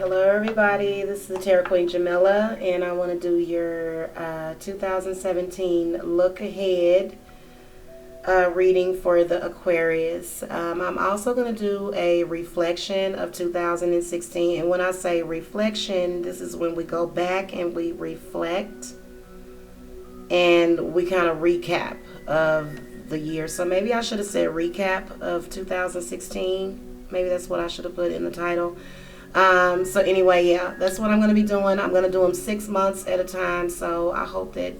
Hello everybody, this is the Tarot Queen Jamila, and I want to do your 2017 look ahead reading for the Aquarius. I'm also going to do a reflection of 2016, and when I say reflection, this is when we go back and we reflect and we kind of recap of the year. So maybe I should have said recap of 2016. Maybe that's what I should have put in the title. So anyway, yeah, that's what I'm going to be doing. I'm going to do them 6 months at a time. So I hope that,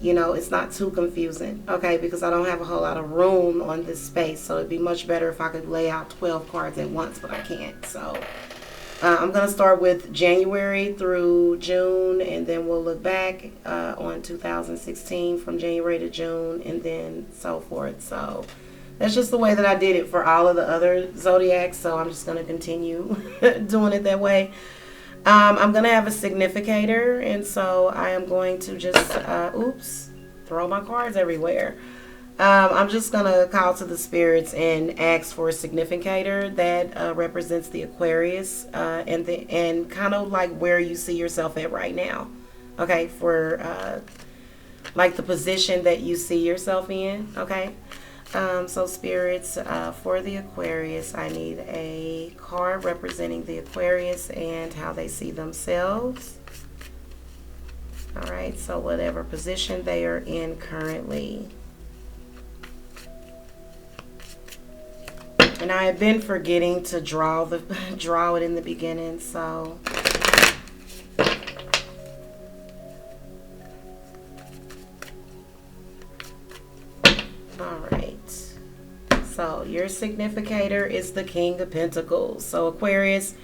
you know, it's not too confusing. Okay, because I don't have a whole lot of room on this space. So it'd be much better if I could lay out 12 cards at once, but I can't. So I'm going to start with January through June, and then we'll look back on 2016 from January to June, and then so forth. So that's just the way that I did it for all of the other zodiacs, so I'm just going to continue doing it that way. I'm going to have a significator, and so I am going to just, throw my cards everywhere. I'm just going to call to the spirits and ask for a significator that represents the Aquarius and kind of like where you see yourself at right now. Okay, for like the position that you see yourself in, okay? So spirits, for the Aquarius, I need a card representing the Aquarius and how they see themselves. All right, so whatever position they are in currently. And I have been forgetting to draw it in the beginning, so all right. So your significator is the King of Pentacles. So Aquarius,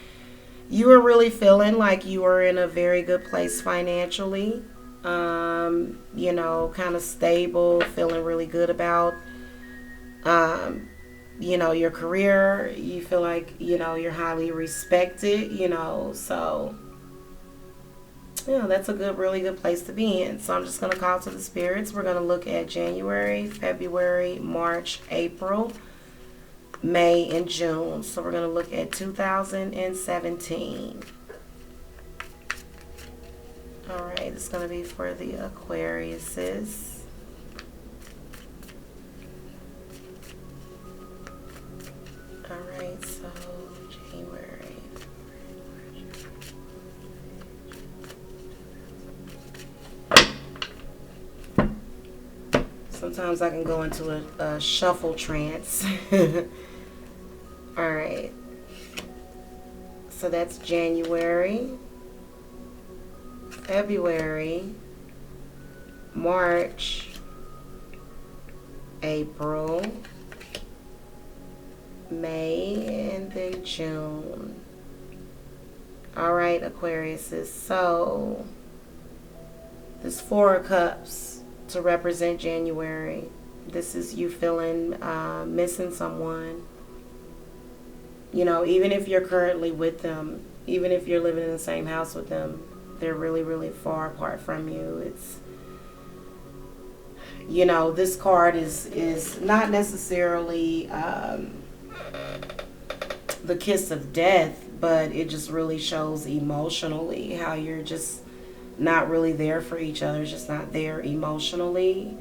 you are really feeling like you are in a very good place financially. You know, kind of stable, feeling really good about, you know, your career. You feel like, you know, you're highly respected, you know, so yeah, that's a really good place to be in. So I'm just going to call to the spirits. We're going to look at January, February, March, April, May, and June. So we're going to look at 2017. All right, it's going to be for the Aquariuses. All right, so January. Sometimes I can go into a shuffle trance. All right. So that's January, February, March, April, May, and then June. All right, Aquariuses. So this 4 of Cups to represent January. This is you feeling missing someone. You know, even if you're currently with them, even if you're living in the same house with them, they're really, really far apart from you. It's, you know, this card is not necessarily the kiss of death, but it just really shows emotionally how you're just not really there for each other, just not there emotionally.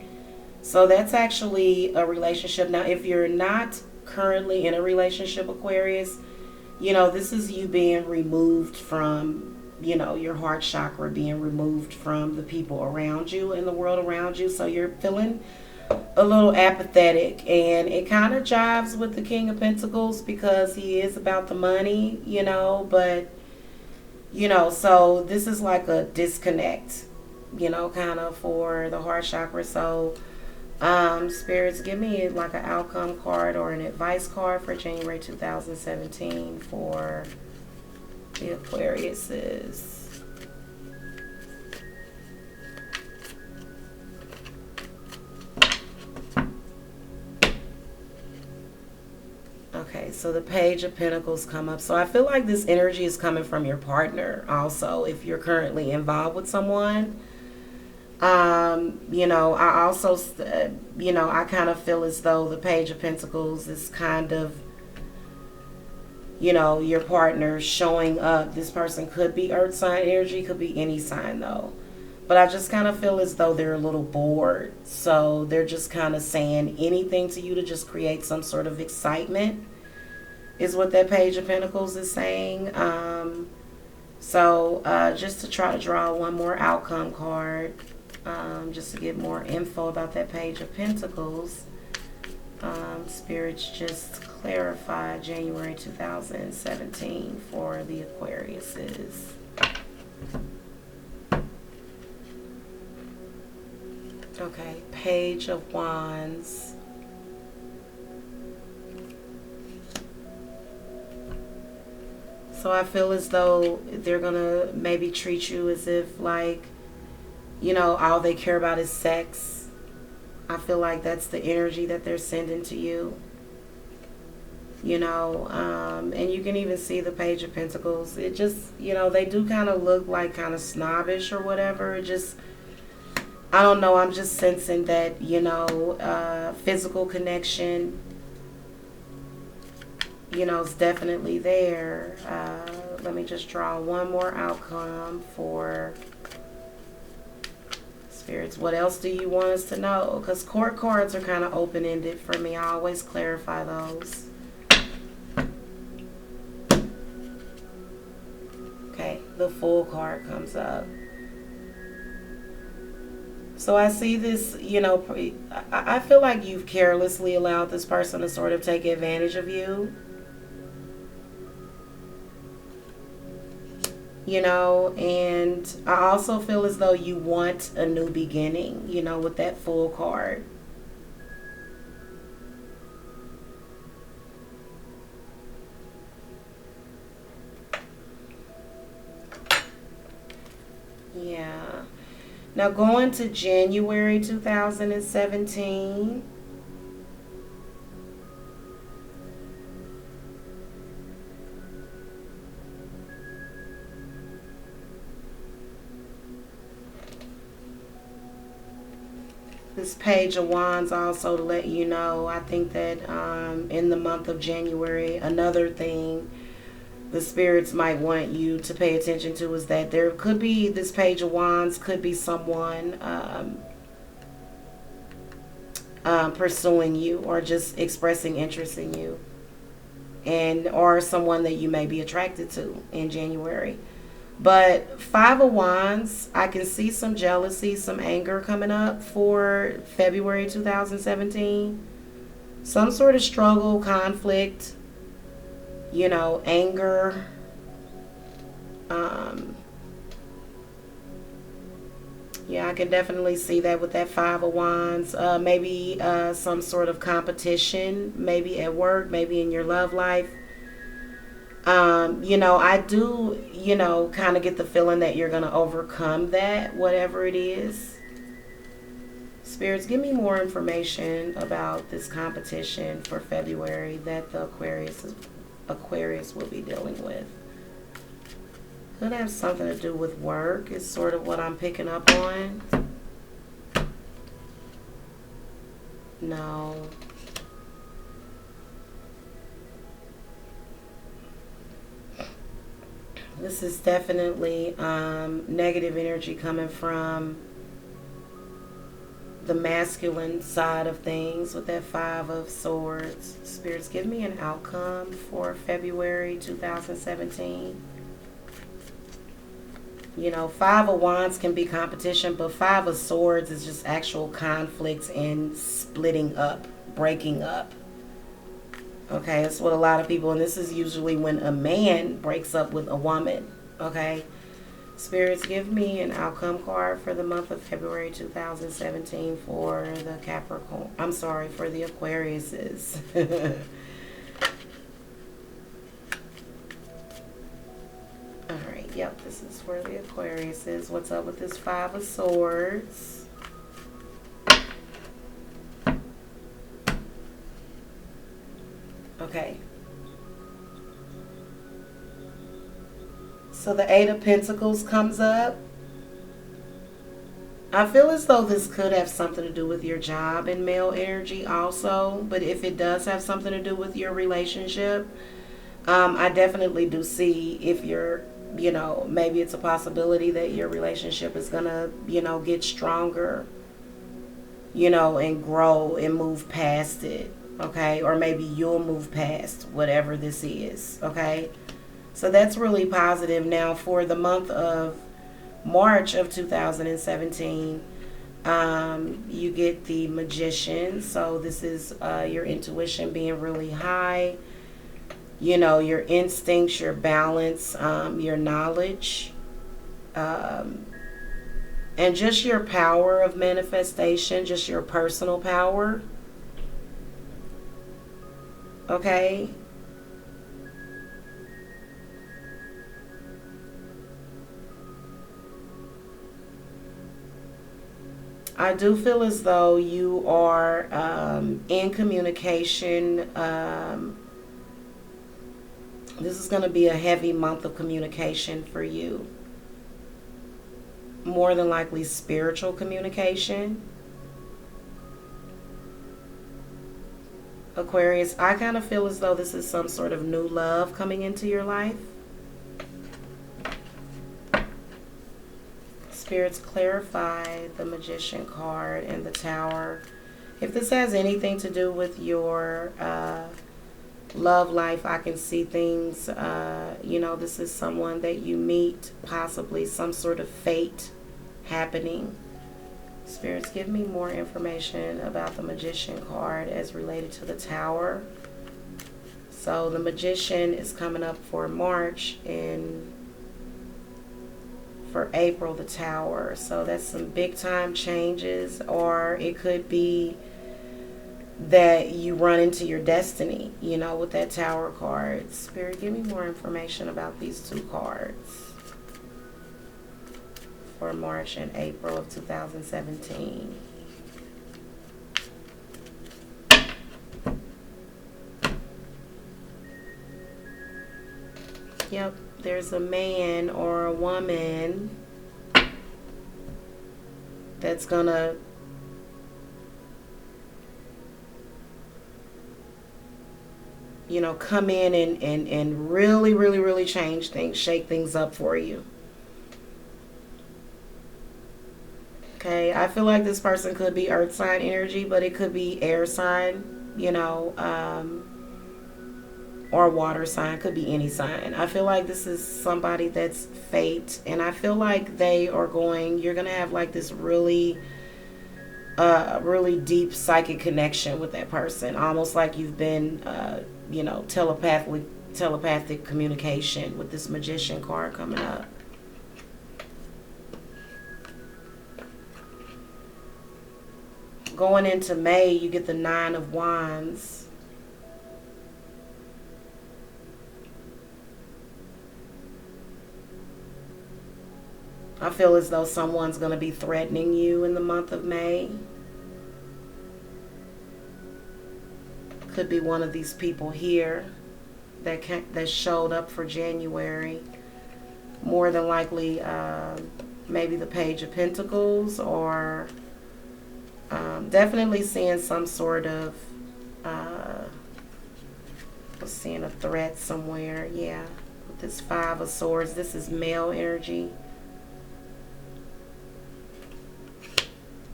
So that's actually a relationship. Now, if you're not currently in a relationship, Aquarius, you know, this is you being removed from, you know, your heart chakra, being removed from the people around you and the world around you. So you're feeling a little apathetic, and it kind of jives with the King of Pentacles because he is about the money, you know, but you know, so this is like a disconnect, you know, kind of for the heart chakra. So spirits, give me like an outcome card or an advice card for January 2017 for the Aquariuses. Okay, so the Page of Pentacles come up. So I feel like this energy is coming from your partner also, if you're currently involved with someone. You know, I also, you know, I kind of feel as though the Page of Pentacles is kind of, your partner showing up. This person could be earth sign energy, could be any sign though. But I just kind of feel as though they're a little bored. So they're just kind of saying anything to you to just create some sort of excitement, is what that Page of Pentacles is saying. Just to try to draw one more outcome card, just to get more info about that Page of Pentacles. Spirits, just clarify January 2017 for the Aquariuses. Okay, Page of Wands. So I feel as though they're going to maybe treat you as if like, all they care about is sex. I feel like that's the energy that they're sending to you. And you can even see the Page of Pentacles. It just, they do kind of look like kind of snobbish or whatever. It just, I don't know. I'm just sensing that, physical connection, is definitely there. Let me just draw one more outcome for spirits. What else do you want us to know? Because court cards are kind of open-ended for me. I always clarify those. Okay, the Fool card comes up. So I see this, I feel like you've carelessly allowed this person to sort of take advantage of you. And I also feel as though you want a new beginning, with that Fool card. Yeah. Now going to January 2017. This Page of Wands also to let you know, I think that in the month of January, another thing the spirits might want you to pay attention to is that there could be, this Page of Wands could be someone pursuing you or just expressing interest in you, or someone that you may be attracted to in January. But Five of Wands, I can see some jealousy, some anger coming up for February 2017. Some sort of struggle, conflict, anger. Yeah, I can definitely see that with that Five of Wands. Maybe some sort of competition, maybe at work, maybe in your love life. I do, kind of get the feeling that you're going to overcome that, whatever it is. Spirits, give me more information about this competition for February that the Aquarius will be dealing with. Could have something to do with work, is sort of what I'm picking up on. No. This is definitely negative energy coming from the masculine side of things with that Five of Swords. Spirits, give me an outcome for February 2017. Five of Wands can be competition, but Five of Swords is just actual conflicts and splitting up, breaking up. Okay, that's what a lot of people, and this is usually when a man breaks up with a woman. Okay, spirits, give me an outcome card for the month of February 2017 for the Capricorn. I'm sorry, for the Aquariuses. All right, yep, this is for the Aquariuses. What's up with this Five of Swords? Okay. So the Eight of Pentacles comes up. I feel as though this could have something to do with your job and male energy also. But if it does have something to do with your relationship, I definitely do see if you're, maybe it's a possibility that your relationship is going to, get stronger, and grow and move past it. Okay. Or maybe you'll move past whatever this is. Okay. So that's really positive. Now, for the month of March of 2017, you get the Magician. So this is your intuition being really high, your instincts, your balance, your knowledge, and just your power of manifestation, just your personal power. Okay. I do feel as though you are in communication. This is going to be a heavy month of communication for you. More than likely spiritual communication. Aquarius, I kind of feel as though this is some sort of new love coming into your life. Spirits, clarify the Magician card and the Tower. If this has anything to do with your love life, I can see things, this is someone that you meet, possibly some sort of fate happening. Spirits, give me more information about the Magician card as related to the Tower. So the Magician is coming up for March, and for April, the Tower. So that's some big time changes, or it could be that you run into your destiny, with that Tower card. Spirit, give me more information about these two cards for March and April of 2017. Yep, there's a man or a woman that's gonna come in and really, really, really change things, shake things up for you. Okay, I feel like this person could be earth sign energy, but it could be air sign, or water sign, could be any sign. I feel like this is somebody that's fate, and I feel like you're going to have like this really, really deep psychic connection with that person, almost like you've been, telepathic communication with this Magician card coming up. Going into May, you get the 9 of Wands. I feel as though someone's going to be threatening you in the month of May. Could be one of these people here that showed up for January. More than likely, maybe the Page of Pentacles, or definitely seeing some sort of, seeing a threat somewhere. Yeah, with this 5 of Swords, this is male energy.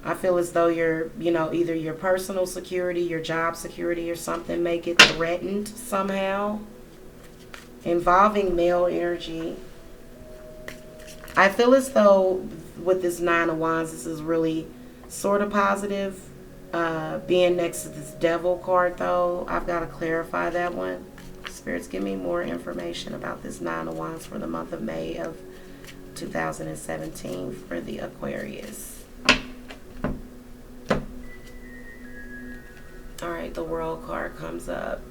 I feel as though either your personal security, your job security, or something may get threatened somehow involving male energy. I feel as though with this 9 of Wands, this is really sort of positive. Being next to this Devil card, though, I've got to clarify that one. Spirits, give me more information about this 9 of Wands for the month of May of 2017 for the Aquarius. All right, the World card comes up.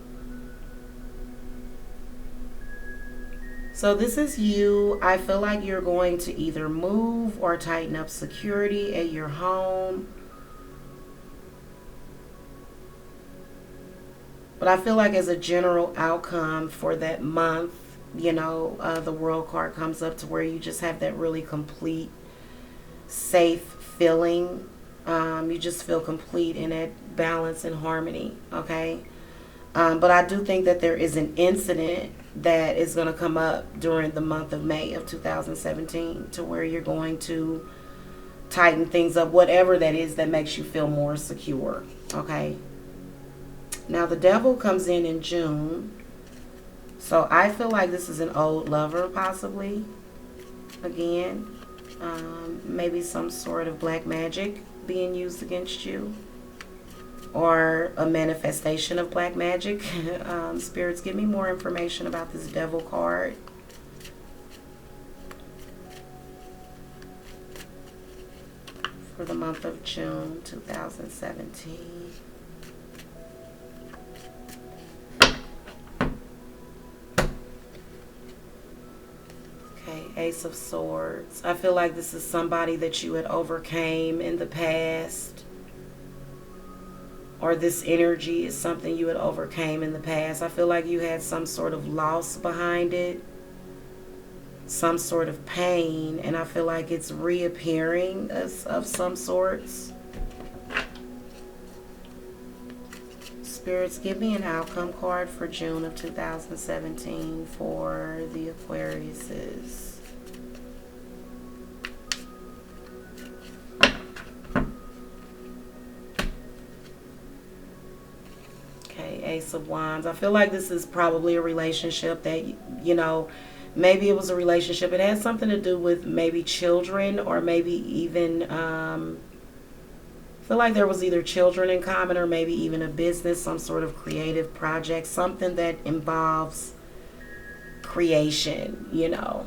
So this is you. I feel like you're going to either move or tighten up security at your home. But I feel like as a general outcome for that month, the World card comes up to where you just have that really complete, safe feeling. You just feel complete in that balance and harmony, okay? But I do think that there is an incident, that is going to come up during the month of May of 2017, to where you're going to tighten things up, whatever that is that makes you feel more secure. Okay. Now the devil comes in June. So I feel like this is an old lover, possibly. Again, maybe some sort of black magic being used against you, or a manifestation of black magic. Spirits, give me more information about this devil card. For the month of June 2017. Okay, Ace of Swords. I feel like this is somebody that you had overcame in the past. Or this energy is something you had overcame in the past. I feel like you had some sort of loss behind it. Some sort of pain. And I feel like it's reappearing of some sorts. Spirits, give me an outcome card for June of 2017 for the Aquariuses. Ace of Wands. I feel like this is probably a relationship that, you know, maybe it was a relationship. It has something to do with maybe children, or maybe even, I feel like there was either children in common, or maybe even a business, some sort of creative project, something that involves creation, you know.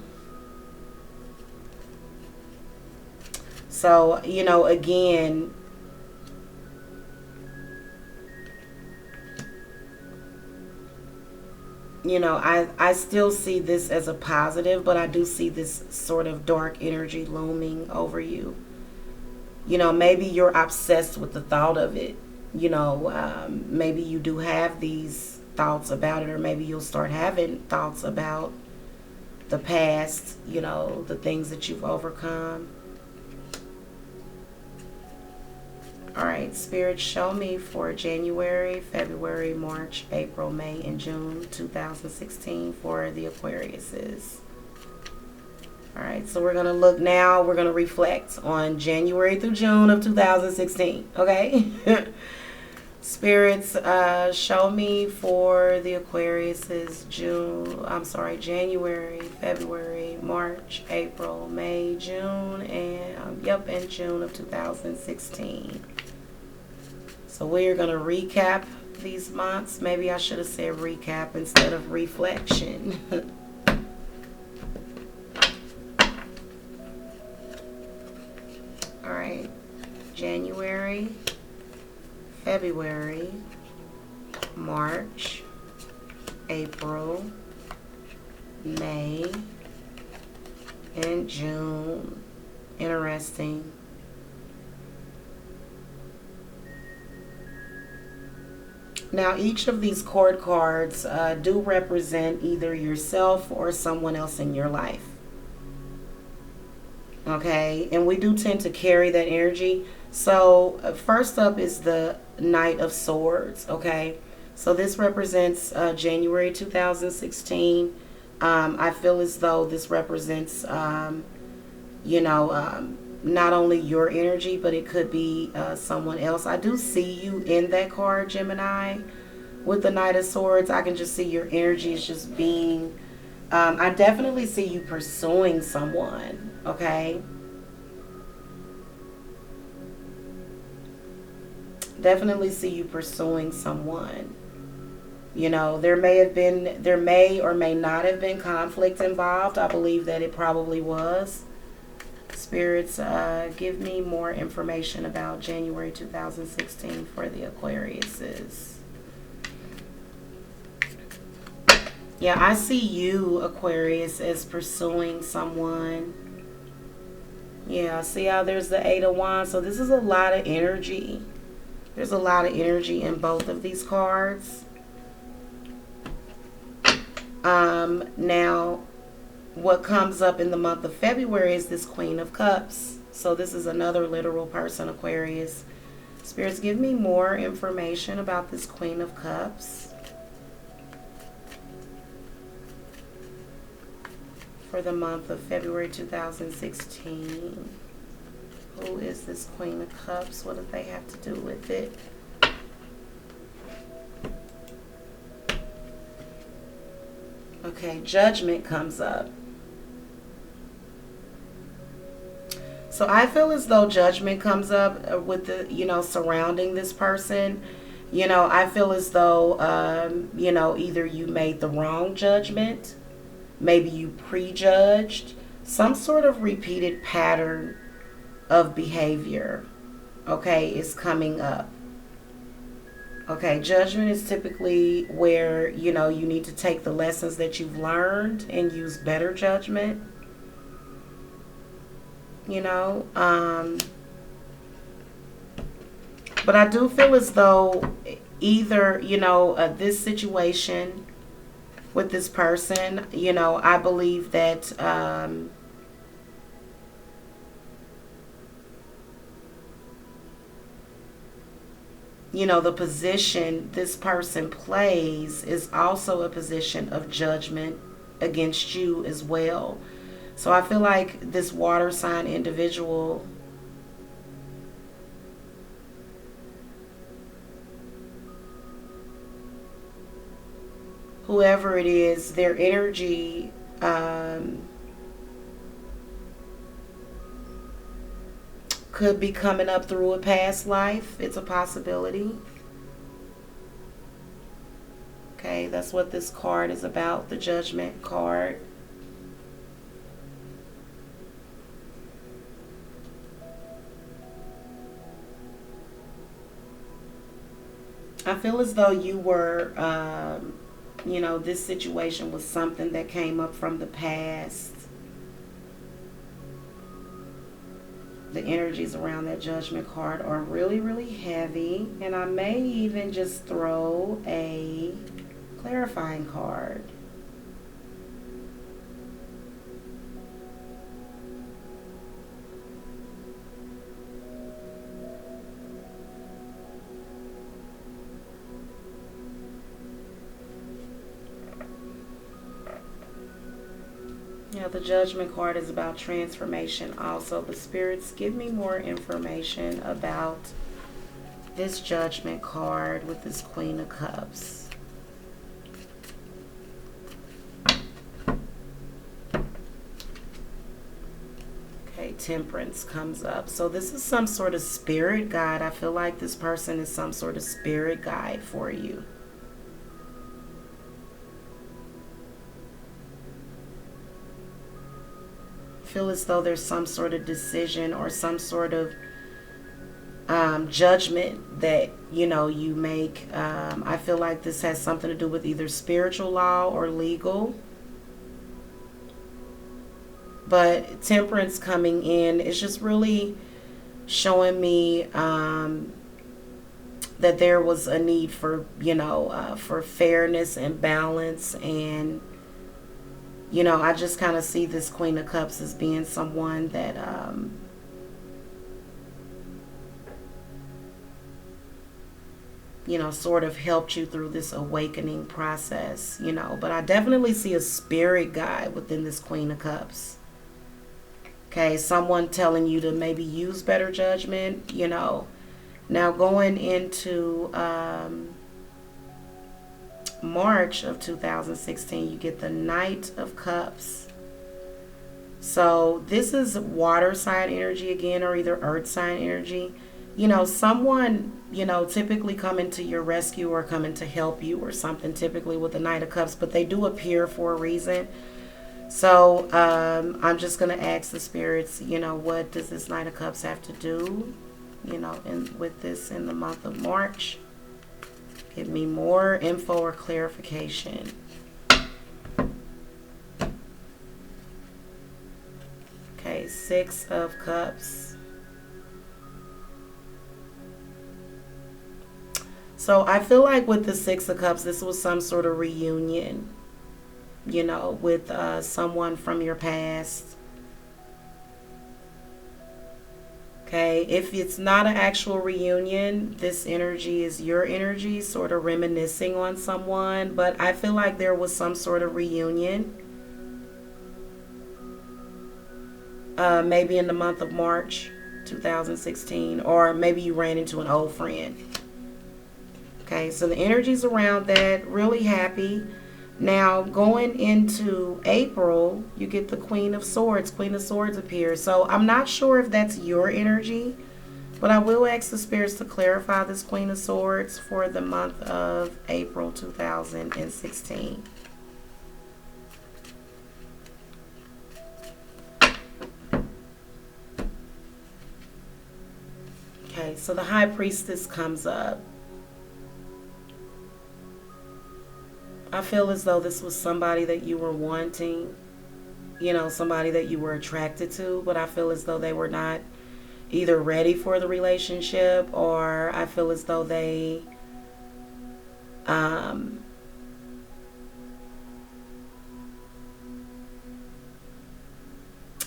So, you know, again, you know, I still see this as a positive, but I do see this sort of dark energy looming over you. You know, maybe you're obsessed with the thought of it. You know, maybe you do have these thoughts about it, or maybe you'll start having thoughts about the past, you know, the things that you've overcome. All right, Spirit, show me for January, February, March, April, May, and June 2016 for the Aquariuses. All right, so we're going to look now. We're going to reflect on January through June of 2016, okay? Spirits, show me for the Aquariuses January, February, March, April, May, June, and and June of 2016. So we're going to recap these months. Maybe I should have said recap instead of reflection. All right. January, February, March, April, May, and June. Interesting. Now, each of these court cards do represent either yourself or someone else in your life. Okay, and we do tend to carry that energy. So first up is the Knight of Swords. Okay, so this represents January 2016. I feel as though this represents, not only your energy, but it could be someone else. I do see you in that card, Gemini, with the Knight of Swords. I can just see your energy is just being, I definitely see you pursuing someone, okay? Definitely see you pursuing someone. You know, there may or may not have been conflict involved. I believe that it probably was. Spirits, give me more information about January 2016 for the Aquariuses. Yeah, I see you, Aquarius, as pursuing someone. Yeah, see how there's the Eight of Wands? So this is a lot of energy. There's a lot of energy in both of these cards. Now, what comes up in the month of February is this Queen of Cups. So this is another literal person, Aquarius. Spirits, give me more information about this Queen of Cups. for the month of February 2016. Who is this Queen of Cups? What do they have to do with it? Okay, Judgment comes up. So I feel as though Judgment comes up with the, surrounding this person. I feel as though, either you made the wrong judgment, maybe you prejudged, some sort of repeated pattern of behavior, okay, is coming up. Okay, Judgment is typically where, you need to take the lessons that you've learned and use better judgment. But I do feel as though either, this situation with this person, I believe that, the position this person plays is also a position of judgment against you as well. So I feel like this water sign individual, whoever it is, their energy could be coming up through a past life. It's a possibility. Okay, that's what this card is about, the Judgment card. I feel as though you were, this situation was something that came up from the past. The energies around that Judgment card are really, really heavy. And I may even just throw a clarifying card. The Judgment card is about transformation also. The spirits, give me more information about this Judgment card with this Queen of Cups. Okay, Temperance comes up. So this is some sort of spirit guide. I feel like this person is some sort of spirit guide for you. Feel as though there's some sort of decision or some sort of judgment that you make. I feel like this has something to do with either spiritual law or legal. But Temperance coming in is just really showing me that there was a need for for fairness and balance. And I just kind of see this Queen of Cups as being someone that, sort of helped you through this awakening process, But I definitely see a spirit guide within this Queen of Cups. Okay, someone telling you to maybe use better judgment, Now going into March of 2016, you get the Knight of Cups. So this is water sign energy again, or either earth sign energy. Someone, typically coming to your rescue or coming to help you or something, typically with the Knight of Cups, but they do appear for a reason. So I'm just going to ask the spirits, what does this Knight of Cups have to do, with this in the month of March? Give me more info or clarification. Okay, Six of Cups. So I feel like with the Six of Cups, this was some sort of reunion, with someone from your past. Okay, if it's not an actual reunion, this energy is your energy, sort of reminiscing on someone. But I feel like there was some sort of reunion. maybe in the month of March 2016, or maybe you ran into an old friend. Okay, so the energy's around that, really happy. Now, going into April, you get the Queen of Swords. Queen of Swords appears. So I'm not sure if that's your energy, but I will ask the spirits to clarify this Queen of Swords for the month of April 2016. Okay, so the High Priestess comes up. I feel as though this was somebody that you were wanting, you know, somebody that you were attracted to, but I feel as though they were not either ready for the relationship, or I feel as though they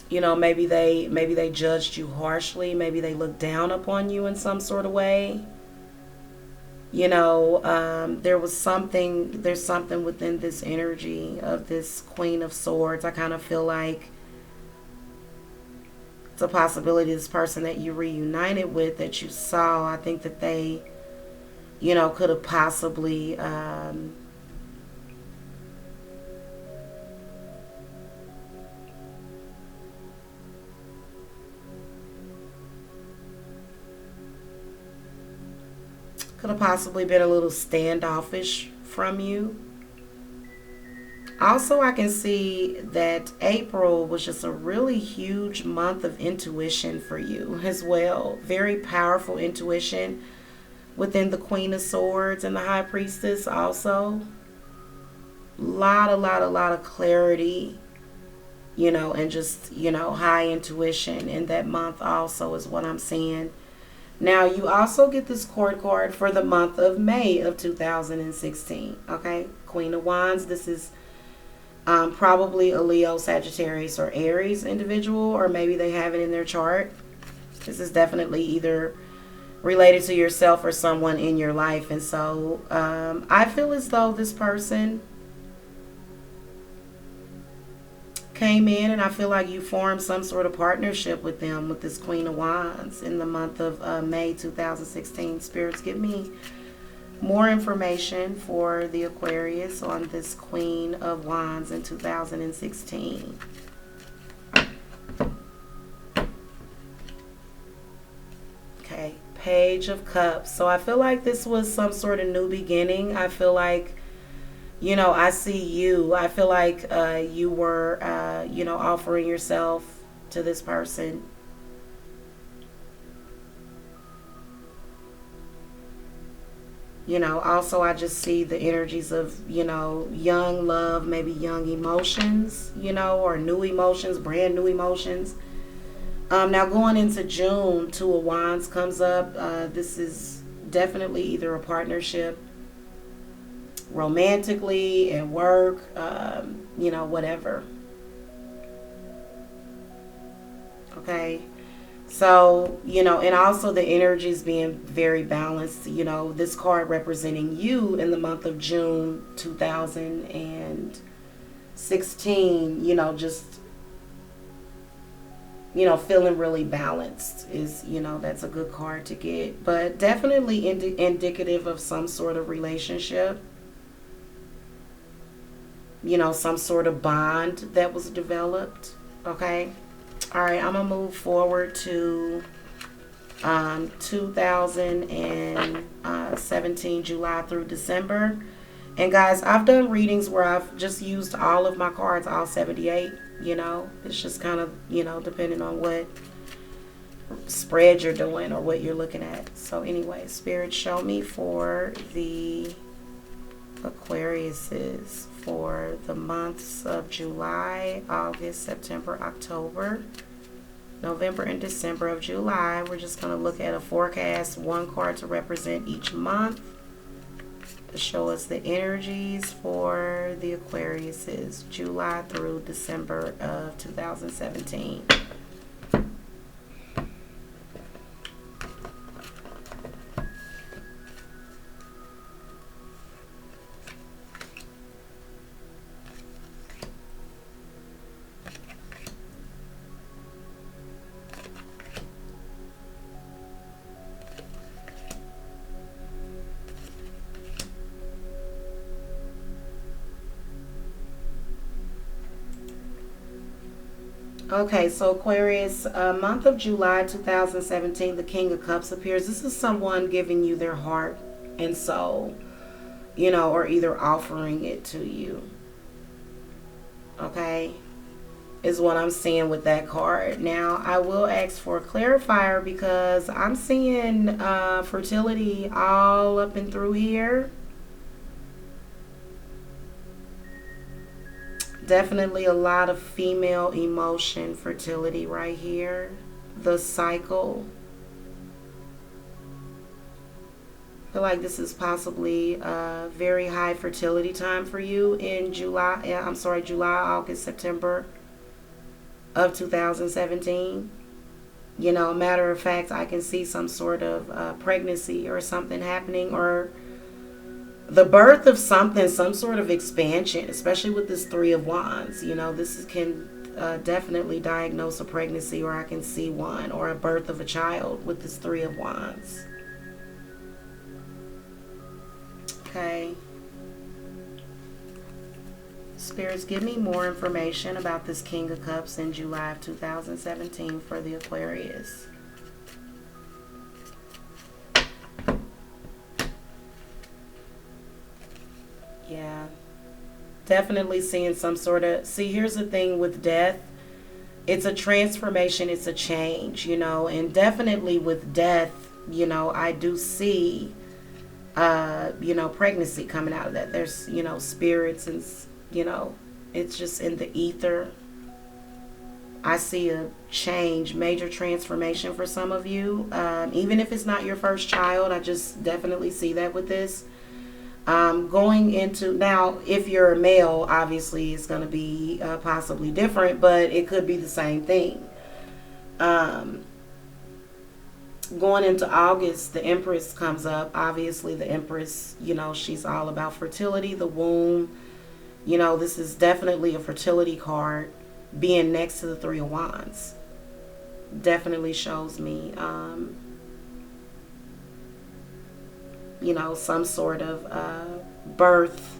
you know, maybe they judged you harshly, maybe they looked down upon you in some sort of way. You know, there's something within this energy of this Queen of Swords. I kind of feel like it's a possibility this person that you reunited with, that you saw, I think that they, you know, could have possibly been a little standoffish from you. Also, I can see that April was just a really huge month of intuition for you as well. Very powerful intuition within the Queen of Swords and the High Priestess also. Lot of clarity, you know, and just, you know, high intuition in that month also is what I'm seeing. Now, you also get this court card for the month of May of 2016. Okay, Queen of Wands. This is probably a Leo, Sagittarius, or Aries individual, or maybe they have it in their chart. This is definitely either related to yourself or someone in your life. And so I feel as though this person came in, and I feel like you formed some sort of partnership with them, with this Queen of Wands in the month of May 2016. Spirits, give me more information for the Aquarius on this Queen of Wands in 2016. Okay, Page of Cups. So I feel like this was some sort of new beginning. I feel like, you know, I see you. I feel like you were, you know, offering yourself to this person. You know, also I just see the energies of, you know, young love, maybe young emotions, you know, or new emotions, brand new emotions. Now going into June, Two of Wands comes up. This is definitely either a partnership romantically, at work, you know, whatever. Okay. So, you know, and also the energies being very balanced. You know, this card representing you in the month of June 2016, you know, just, you know, feeling really balanced is, you know, that's a good card to get. But definitely indicative of some sort of relationship. You know, some sort of bond that was developed. Okay. All right, I'm going to move forward to 2017, July through December. And guys, I've done readings where I've just used all of my cards, all 78, you know. It's just kind of, you know, depending on what spread you're doing or what you're looking at. So anyway, Spirit, show me for the Aquariuses for the months of July, August, September, October, November, and December of July. We're just going to look at a forecast, one card to represent each month, to show us the energies for the Aquariuses, July through December of 2017. Okay, so Aquarius, month of July 2017, the King of Cups appears. This is someone giving you their heart and soul, or either offering it to you. Okay, is what I'm seeing with that card. Now, I will ask for a clarifier because I'm seeing fertility all up and through here. Definitely a lot of female emotion, fertility right here. The cycle. I feel like this is possibly a very high fertility time for you in July, August, September of 2017. Matter of fact, I can see some sort of pregnancy or something happening, or the birth of something, some sort of expansion, especially with this Three of Wands. Can definitely diagnose a pregnancy, or I can see one, or a birth of a child with this Three of Wands. Okay. Spirits, give me more information about this King of Cups in July of 2017 for the Aquarius. Yeah. Definitely seeing some sort of... See, here's the thing with death. It's a transformation. It's a change, And definitely with death, I do see, pregnancy coming out of that. There's, spirits and, it's just in the ether. I see a change, major transformation for some of you. Even if it's not your first child, I just definitely see that with this. Going into, now, if you're a male, obviously it's going to be possibly different, but it could be the same thing. Going into August, the Empress comes up. Obviously, the Empress, she's all about fertility, the womb. This is definitely a fertility card. Being next to the Three of Wands definitely shows me, some sort of birth,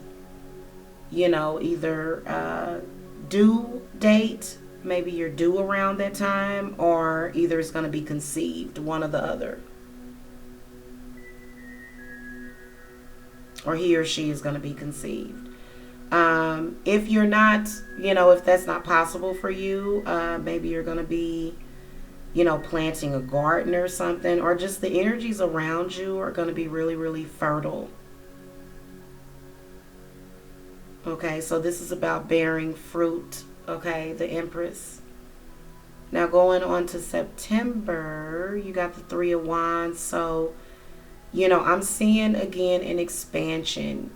either due date. Maybe you're due around that time, or either it's going to be conceived, one or the other. Or he or she is going to be conceived. If you're not, if that's not possible for you, maybe you're going to be, planting a garden or something, or just the energies around you are going to be really, really fertile. Okay, so this is about bearing fruit. Okay, the Empress. Now going on to September, you got the Three of Wands. So, I'm seeing again an expansion,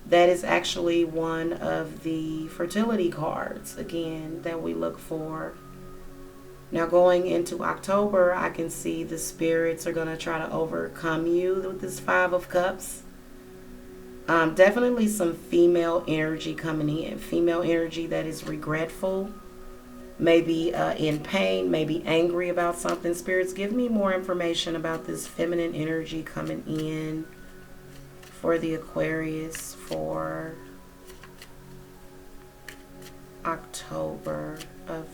that is actually one of the fertility cards, again, that we look for. Now going into October, I can see the spirits are going to try to overcome you with this Five of Cups. Definitely some female energy coming in. Female energy that is regretful, maybe in pain, maybe angry about something. Spirits, give me more information about this feminine energy coming in for the Aquarius for October of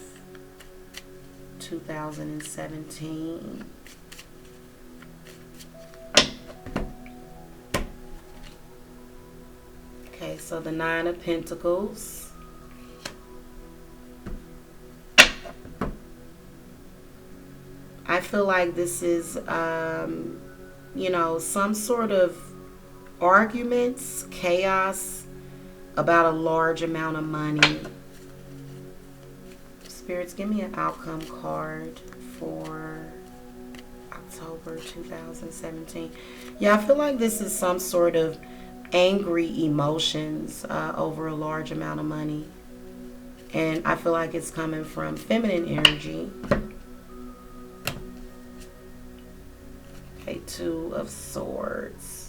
2017. Okay, so the Nine of Pentacles. I feel like this is, some sort of arguments, chaos about a large amount of money. Spirits, give me an outcome card for October 2017. Yeah, I feel like this is some sort of angry emotions over a large amount of money. And I feel like it's coming from feminine energy. Okay, Two of Swords.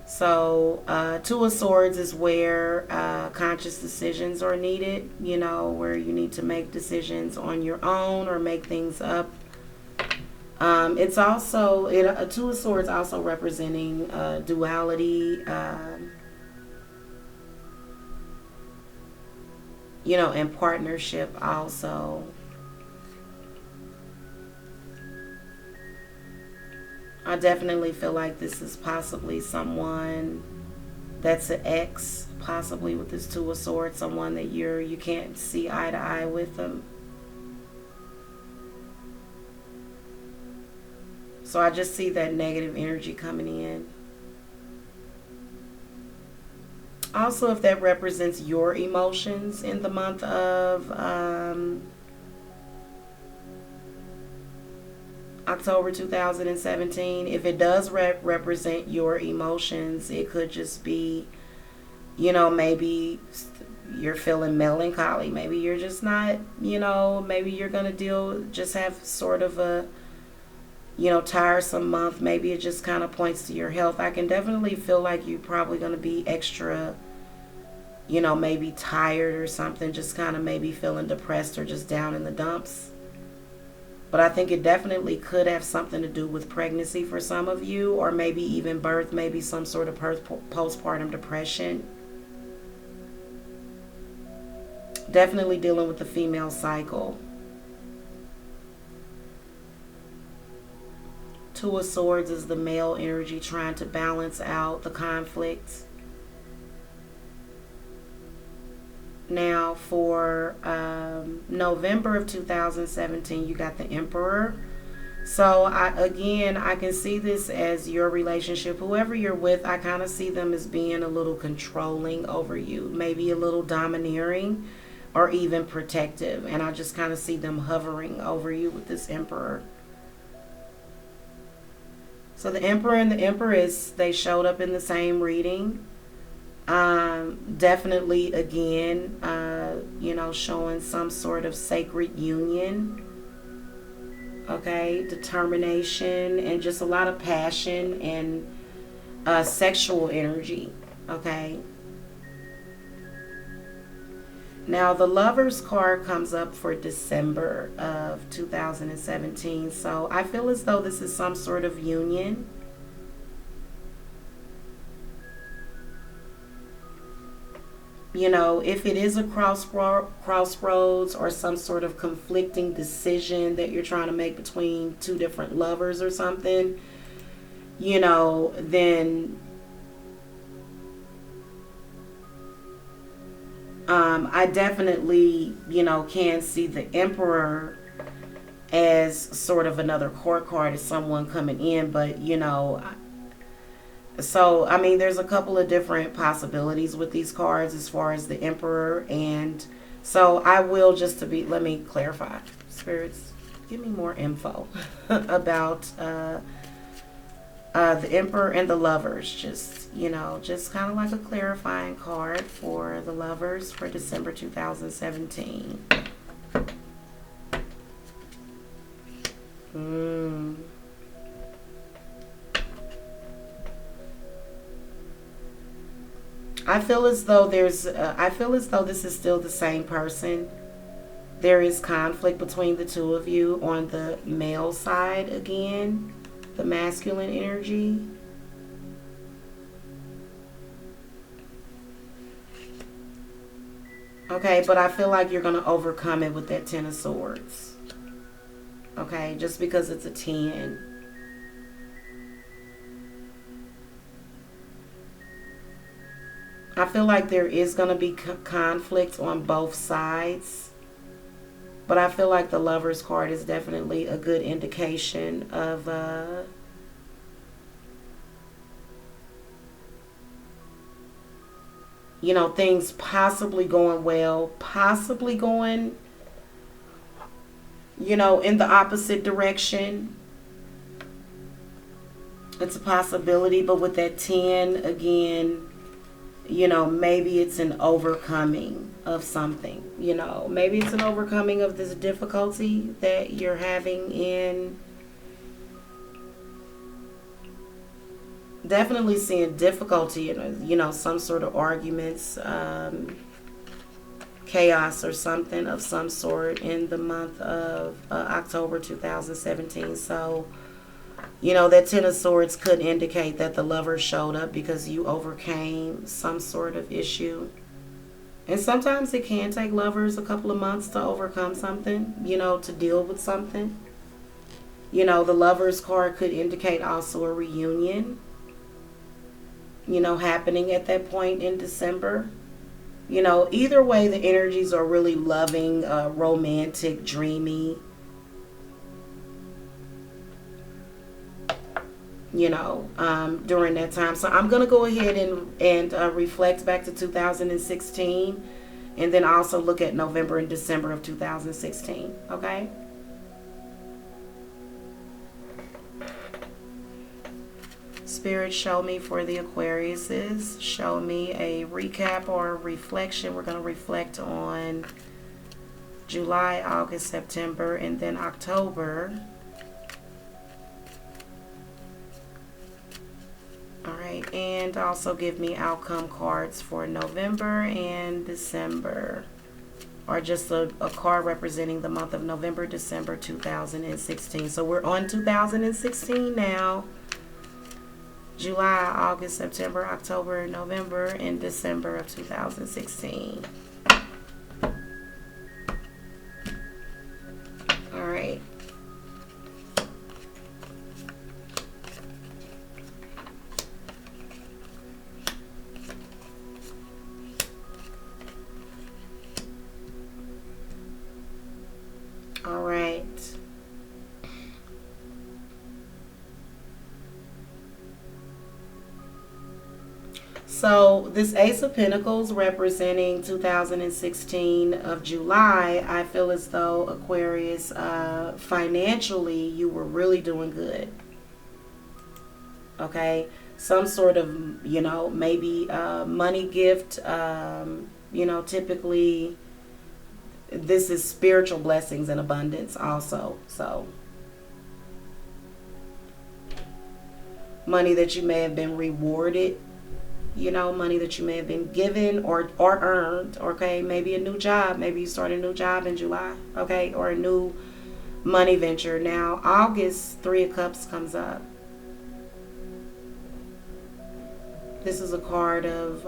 So, Two of Swords is where conscious decisions are needed, where you need to make decisions on your own or make things up. It's also, a Two of Swords also representing duality, you know, in partnership also. I definitely feel like this is possibly someone that's an ex, possibly with this Two of Swords, someone that you can't see eye to eye with them. So I just see that negative energy coming in. Also, if that represents your emotions in the month of October 2017, if it does represent your emotions, it could just be, you know, maybe you're feeling melancholy. Maybe you're just not, you know, maybe you're going to just have sort of a, you know, tiresome month. Maybe it just kind of points to your health. I can definitely feel like you're probably going to be extra, you know, maybe tired or something, just kind of maybe feeling depressed or just down in the dumps. But I think it definitely could have something to do with pregnancy for some of you, or maybe even birth, maybe some sort of postpartum depression. Definitely dealing with the female cycle. Two of Swords is the male energy trying to balance out the conflicts. Now for November of 2017, you got the Emperor. So I can see this as your relationship. Whoever you're with, I kind of see them as being a little controlling over you, maybe a little domineering or even protective. And I just kind of see them hovering over you with this Emperor. So the Emperor and the Empress, they showed up in the same reading. Definitely, again, you know, showing some sort of sacred union. Okay, determination and just a lot of passion and sexual energy. Okay. Now, the Lovers card comes up for December of 2017. So I feel as though this is some sort of union. You know, if it is a crossroads or some sort of conflicting decision that you're trying to make between two different lovers or something, you know, then I definitely, you know, can see the Emperor as sort of another court card, as someone coming in. But, you know, so, I mean, there's a couple of different possibilities with these cards as far as the Emperor. And so I will let me clarify. Spirits, give me more info about the Emperor and the Lovers. Just, you know, just kind of like a clarifying card for the Lovers for December 2017. I feel as though this is still the same person. There is conflict between the two of you on the male side again, the masculine energy. Okay, but I feel like you're going to overcome it with that Ten of Swords. Okay, just because it's a 10. I feel like there is going to be conflict on both sides. But I feel like the Lovers card is definitely a good indication of you know, things possibly going well, possibly going, you know, in the opposite direction. It's a possibility, but with that 10, again, you know, maybe it's an overcoming of something. You know, maybe it's an overcoming of this difficulty that you're having in. Definitely seeing difficulty in, you know, some sort of arguments, chaos or something of some sort in the month of October 2017. So, you know, that Ten of Swords could indicate that the Lover showed up because you overcame some sort of issue And sometimes it can take lovers a couple of months to overcome something, to deal with something. The Lovers card could indicate also a reunion, happening at that point in December. Either way, the energies are really loving, romantic, dreamy. During that time. So I'm going to go ahead and reflect back to 2016, and then also look at November and December of 2016. Okay. Spirit, show me for the Aquariuses. Show me a recap or a reflection. We're going to reflect on July, August, September, and then October. All right, and also give me outcome cards for November and December, or just a card representing the month of November, December 2016. So we're on 2016 now. July, August, September, October, November, and December of 2016. All right. All right. So this Ace of Pentacles representing 2016 of July, I feel as though Aquarius, financially, you were really doing good. Okay. Some sort of, maybe money gift, typically this is spiritual blessings and abundance also. So money that you may have been rewarded, money that you may have been given or earned. Okay, maybe a new job. Maybe you start a new job in July. Okay, or a new money venture. Now, August, 3 of Cups comes up. This is a card of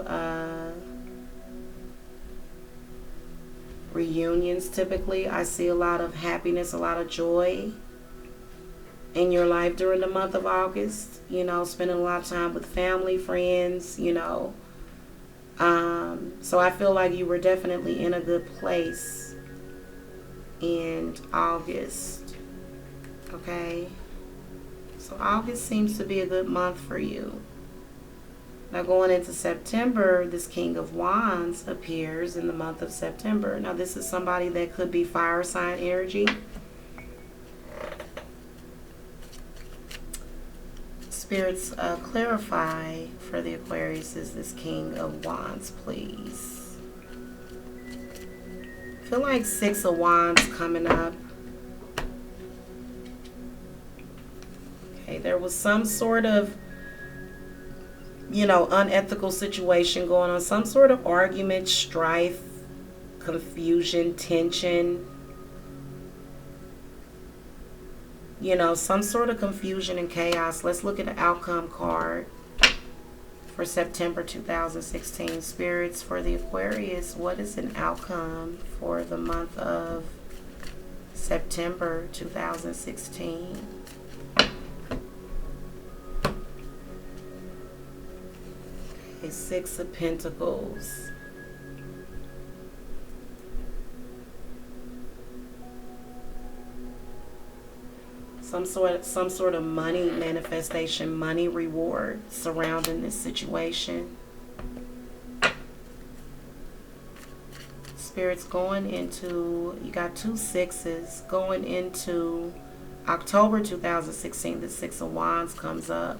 reunions. Typically, I see a lot of happiness, a lot of joy in your life during the month of August. Spending a lot of time with family, friends, so I feel like you were definitely in a good place in August. Okay, so August seems to be a good month for you. Now going into September, this King of Wands appears in the month of September. Now this is somebody that could be fire sign energy. Spirits, clarify for the Aquarius is this King of Wands, please. I feel like 6 of Wands coming up. Okay, there was some sort of unethical situation going on, some sort of argument, strife, confusion, tension, some sort of confusion and chaos. Let's look at the outcome card for September 2016. Spirits, for the Aquarius, what is an outcome for the month of September 2016? Okay, 6 of Pentacles. Some sort of money manifestation, money reward surrounding this situation. Spirits, going into, you got 2 6s, going into October 2016, the 6 of Wands comes up.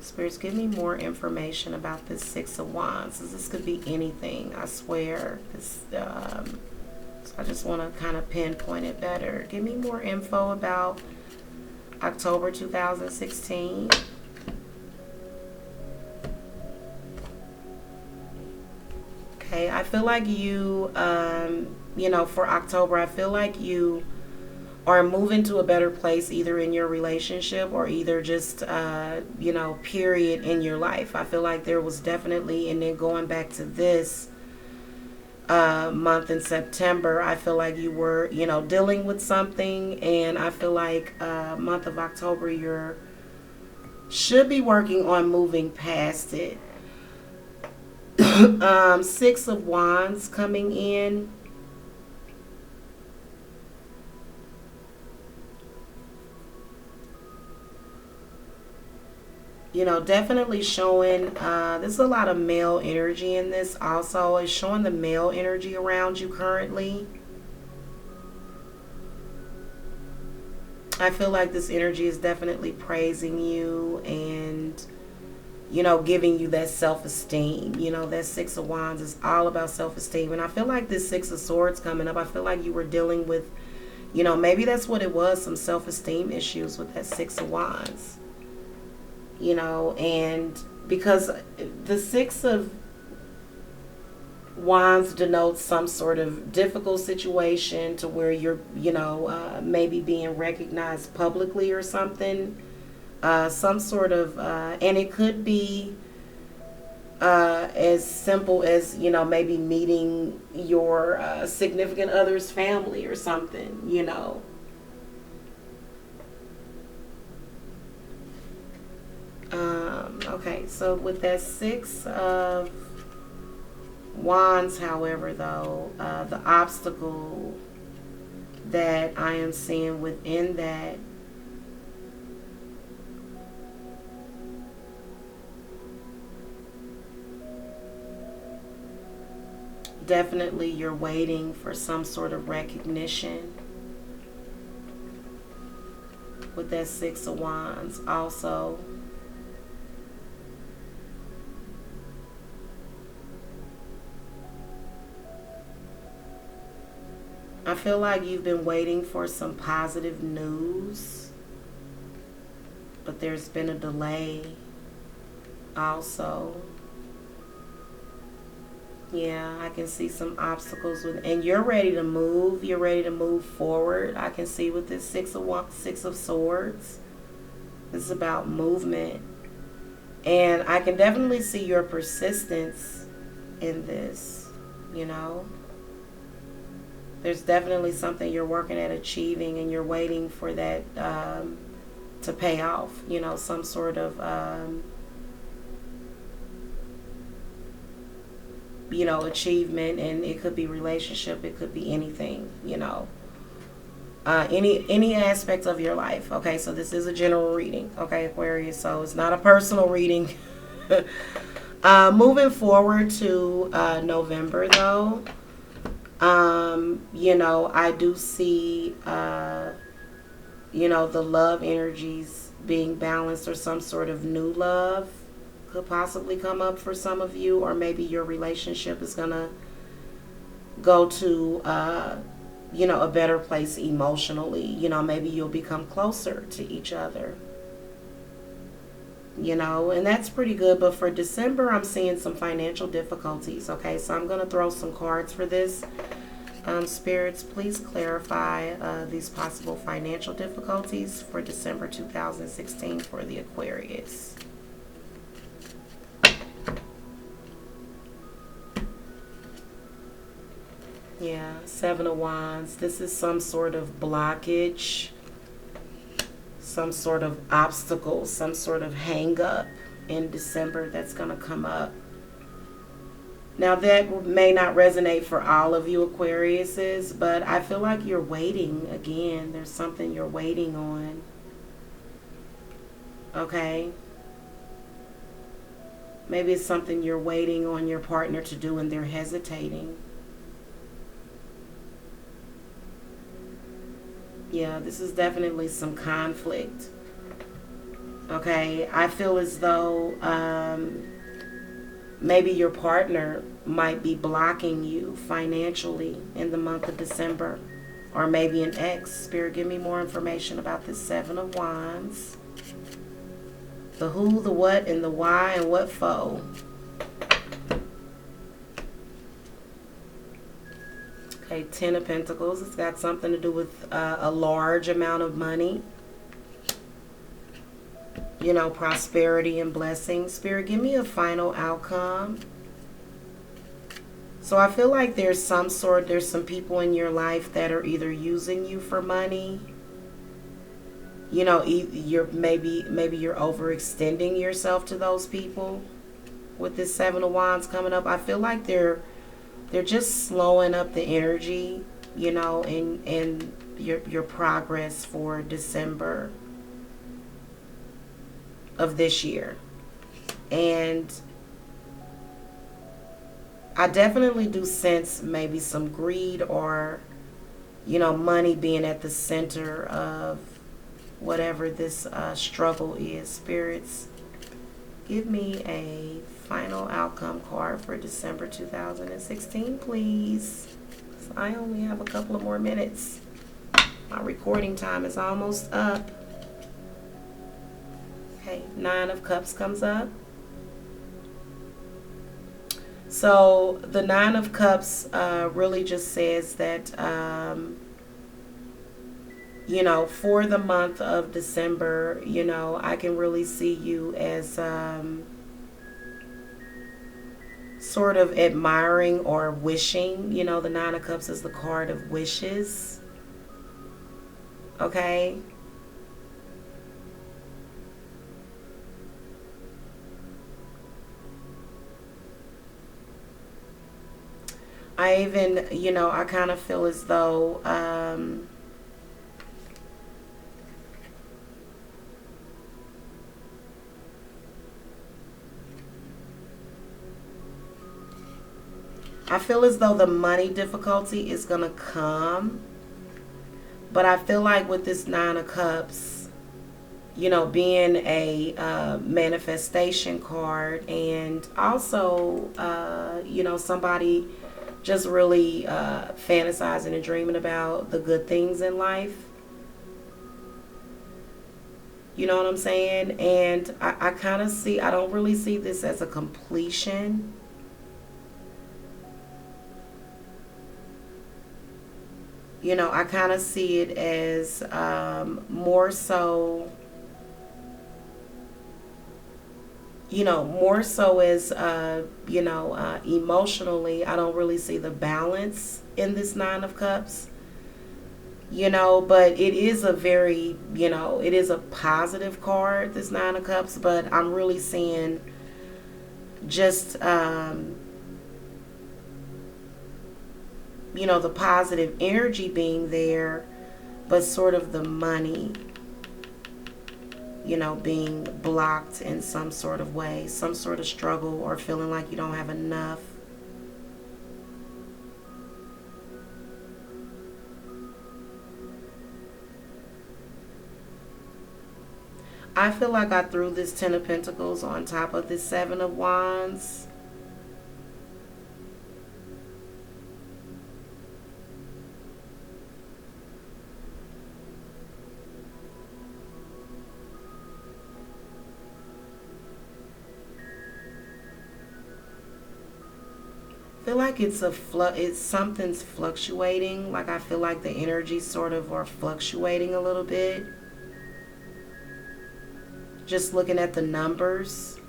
Spirits, give me more information about this 6 of Wands. This could be anything, I swear. So I just want to kind of pinpoint it better. Give me more info about October 2016. Okay, I feel like you, for October, I feel like you are moving to a better place, either in your relationship or either just, period in your life. I feel like there was definitely, and then going back to this, month in September, I feel like you were, dealing with something. And I feel like month of October, you're should be working on moving past it. Six of Wands coming in. Definitely showing, there's a lot of male energy in this also. It's showing the male energy around you currently. I feel like this energy is definitely praising you and, giving you that self-esteem. That Six of Wands is all about self-esteem. And I feel like this Six of Swords coming up, I feel like you were dealing with, maybe that's what it was, some self-esteem issues with that Six of Wands. And because the Six of Wands denotes some sort of difficult situation to where you're, maybe being recognized publicly or something. Some sort of, and it could be as simple as, maybe meeting your significant other's family or something. Okay, so with that Six of Wands, however, though, the obstacle that I am seeing within that definitely you're waiting for some sort of recognition with that Six of Wands also. I feel like you've been waiting for some positive news, but there's been a delay also. Yeah, I can see some obstacles and you're ready to move. You're ready to move forward. I can see with this Six of Swords. This is about movement. And I can definitely see your persistence in this, There's definitely something you're working at achieving and you're waiting for that to pay off, some sort of, achievement. And it could be relationship, it could be anything, any aspect of your life. Okay, so this is a general reading, okay, Aquarius, so it's not a personal reading. Moving forward to November, though, I do see, the love energies being balanced, or some sort of new love could possibly come up for some of you, or maybe your relationship is going to go to, a better place emotionally. Maybe you'll become closer to each other, and that's pretty good. But for December, I'm seeing some financial difficulties. Okay, so I'm going to throw some cards for this. Spirits, please clarify these possible financial difficulties for December 2016 for the Aquarius. Yeah, Seven of Wands. This is some sort of blockage, some sort of obstacle, some sort of hang up in December that's going to come up. Now, that may not resonate for all of you Aquariuses, but I feel like you're waiting again. There's something you're waiting on. Okay? Maybe it's something you're waiting on your partner to do and they're hesitating. Yeah, this is definitely some conflict. Okay, I feel as though maybe your partner might be blocking you financially in the month of December. Or maybe an ex. Spirit, give me more information about this Seven of Wands. The who, the what, and the why, and what for. Okay, Ten of Pentacles. It's got something to do with a large amount of money. Prosperity and blessings. Spirit, give me a final outcome. So I feel like there's some people in your life that are either using you for money. You know, you're maybe you're overextending yourself to those people with this Seven of Wands coming up. I feel like they're just slowing up the energy, you know, in your progress for December of this year. And I definitely do sense maybe some greed or, you know, money being at the center of whatever this struggle is. Spirits, give me a final outcome card for December 2016, please. I only have a couple of more minutes. My recording time is almost up. Okay, Nine of Cups comes up. So the Nine of Cups really just says that, you know, for the month of December, you know, I can really see you as sort of admiring or wishing. You know, the Nine of Cups is the card of wishes. Okay. I even, you know, I kind of feel as though I feel as though the money difficulty is going to come. But I feel like with this Nine of Cups, you know, being a manifestation card, and also, you know, somebody just really fantasizing and dreaming about the good things in life. You know what I'm saying? And I kind of see, I don't really see this as a completion. You know, I kind of see it as more so, you know, more so as, you know, emotionally, I don't really see the balance in this Nine of Cups, you know, but it is a very, you know, it is a positive card, this Nine of Cups, but I'm really seeing just, you know, the positive energy being there, but sort of the money, you know, being blocked in some sort of way, some sort of struggle, or feeling like you don't have enough. I feel like I threw this Ten of Pentacles on top of this Seven of Wands. I feel like it's something's fluctuating. Like I feel like the energies sort of are fluctuating a little bit. Just looking at the numbers.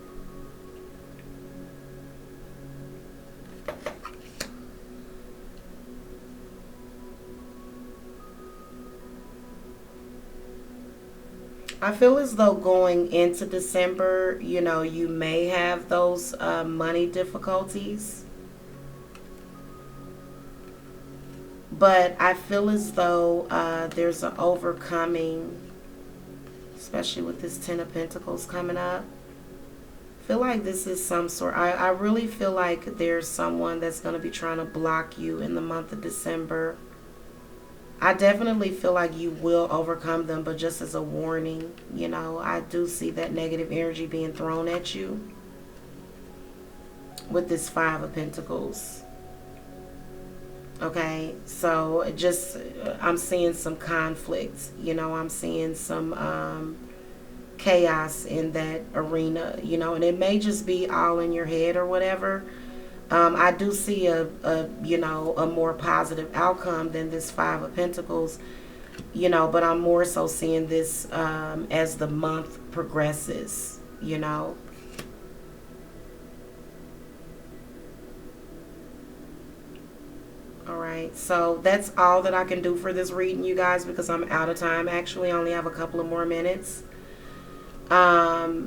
I feel as though going into December, you know, you may have those money difficulties. But I feel as though there's an overcoming, especially with this Ten of Pentacles coming up. I feel like this is some sort, I really feel like there's someone that's going to be trying to block you in the month of December. I definitely feel like you will overcome them, but just as a warning, you know, I do see that negative energy being thrown at you with this Five of Pentacles. Okay, so just, I'm seeing some conflict, you know, I'm seeing some chaos in that arena, you know, and it may just be all in your head or whatever. I do see a you know, a more positive outcome than this Five of Pentacles, you know, but I'm more so seeing this as the month progresses, you know. right, so that's all that I can do for this reading, you guys, because I'm out of time. Actually, I only have a couple of more minutes. I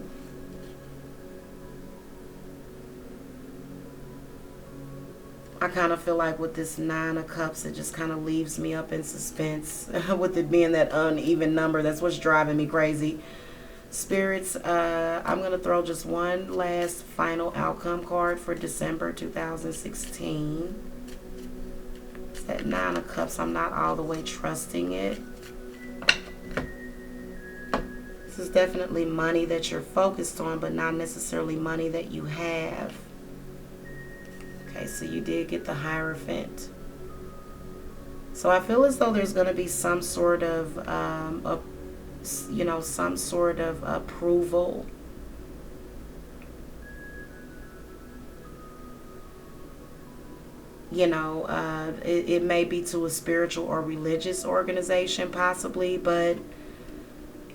kind of feel like with this 9 of Cups, it just kind of leaves me up in suspense with it being that uneven number. That's what's driving me crazy. Spirits, I'm going to throw just one last final outcome card for December 2016. It's that 9 of Cups. I'm not all the way trusting it. This is definitely money that you're focused on, but not necessarily money that you have. Okay, so you did get the Hierophant. So I feel as though there's going to be some sort of, some sort of approval. It may be to a spiritual or religious organization possibly, but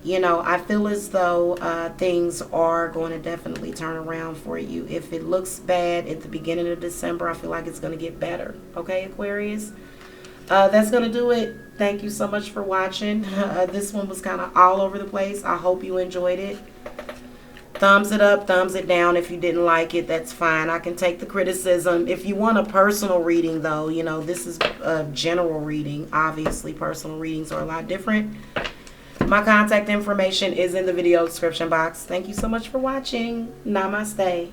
I feel as though things are going to definitely turn around for you. If it looks bad at the beginning of December, I feel like it's going to get better. Okay, Aquarius? That's going to do it. Thank you so much for watching. This one was kind of all over the place. I hope you enjoyed it. Thumbs it up, thumbs it down. If you didn't like it, that's fine. I can take the criticism. If you want a personal reading, though, this is a general reading. Obviously, personal readings are a lot different. My contact information is in the video description box. Thank you so much for watching. Namaste.